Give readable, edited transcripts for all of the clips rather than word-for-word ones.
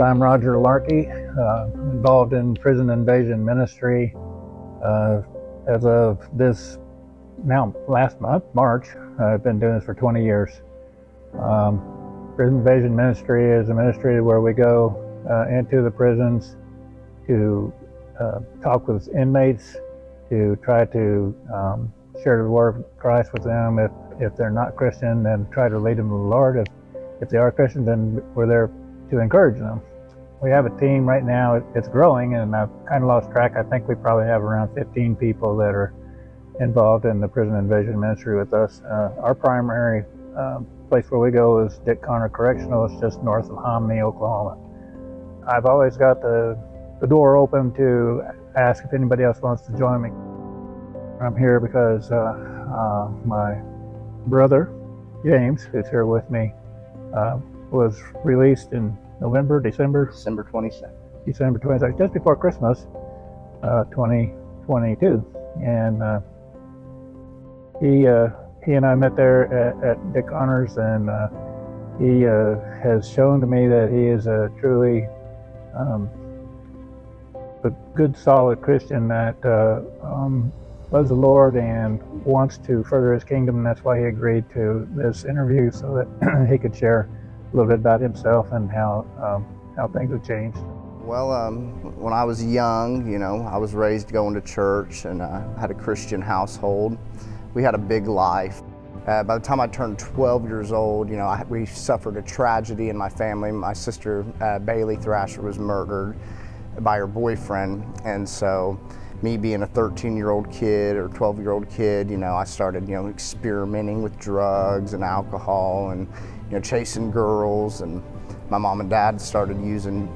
I'm Roger Larkey, involved in prison invasion ministry. As of this last month, March, I've been doing this for 20 years. Prison invasion ministry is a ministry where we go into the prisons to talk with inmates, to try to share the word of Christ with them. If they're not Christian, then try to lead them to the Lord. If they are Christian, then we're there to encourage them. We have a team right now. It's growing, and I've kind of lost track. I think we probably have around 15 people that are involved in the prison invasion ministry with us. Our primary place where we go is Dick Conner Correctional. It's just north of Hominy, Oklahoma. I've always got the door open to ask if anybody else wants to join me. I'm here because my brother, James, who's here with me, was released in December 22nd, just before Christmas, 2022. And he and I met there at Dick Conner's, and he has shown to me that he is a truly a good, solid Christian that loves the Lord and wants to further His kingdom. And that's why he agreed to this interview, so that he could share a little bit about himself and how things have changed. Well, when I was young, I was raised going to church, and had a Christian household. We had a big life. By the time I turned 12 years old, we suffered a tragedy in my family. My sister, Bailey Thrasher, was murdered by her boyfriend, and so me being a 13-year-old kid or 12-year-old kid, I started, experimenting with drugs and alcohol and, chasing girls, and my mom and dad started using,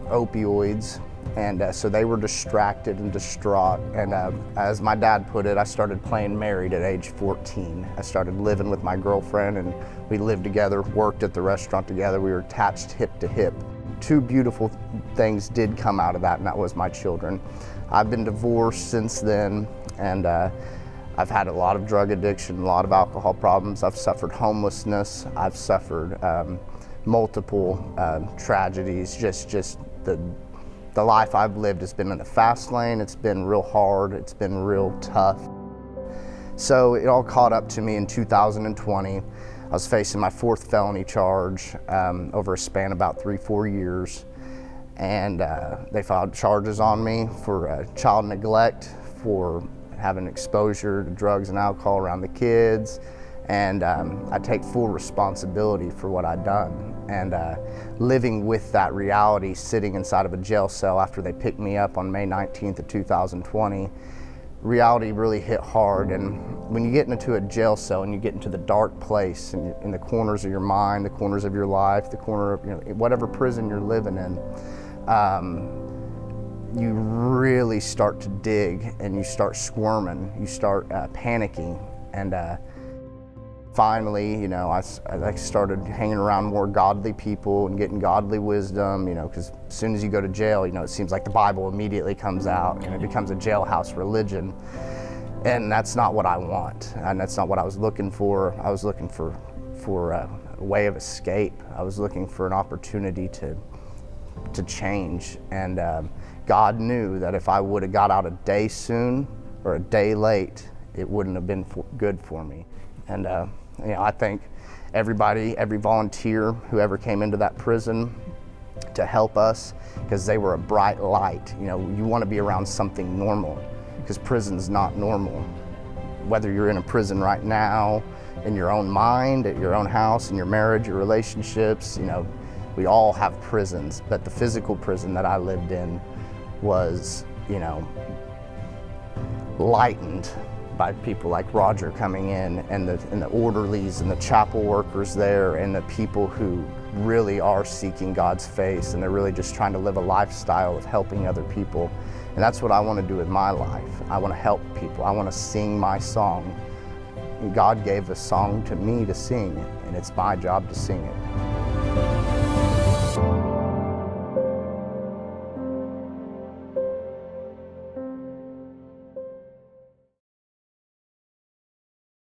opioids, and so they were distracted and distraught. And as my dad put it, I started playing married at age 14. I started living with my girlfriend, and we lived together, worked at the restaurant together. We were attached hip to hip. Two beautiful things did come out of that, and that was my children. I've been divorced since then, and I've had a lot of drug addiction, a lot of alcohol problems. I've suffered homelessness. I've suffered multiple tragedies. Just the life I've lived has been in the fast lane. It's been real hard. It's been real tough. So it all caught up to me in 2020. I was facing my 4th felony charge over a span of about 3-4 years. And they filed charges on me for child neglect, for having exposure to drugs and alcohol around the kids. And I take full responsibility for what I'd done. And living with that reality, sitting inside of a jail cell after they picked me up on May 19th of 2020, reality really hit hard. And when you get into a jail cell and you get into the dark place and in the corners of your mind, the corners of your life, the corner of whatever prison you're living in, you really start to dig, and you start squirming, you start panicking. And finally, I started hanging around more godly people and getting godly wisdom, because as soon as you go to jail, it seems like the Bible immediately comes out, and it becomes a jailhouse religion. And that's not what I want, and that's not what I was looking for. I was looking for a way of escape. I was looking for an opportunity to change. And God knew that if I would have got out a day soon or a day late, it wouldn't have been good for me. And I thank everybody, every volunteer who ever came into that prison to help us, because they were a bright light. You want to be around something normal, because prison's not normal. Whether you're in a prison right now, in your own mind, at your own house, in your marriage, your relationships, we all have prisons. But the physical prison that I lived in was, lightened by people like Roger coming in, and the orderlies and the chapel workers there, and the people who really are seeking God's face, and they're really just trying to live a lifestyle of helping other people. And that's what I want to do with my life. I want to help people. I want to sing my song. And God gave a song to me to sing, and it's my job to sing it.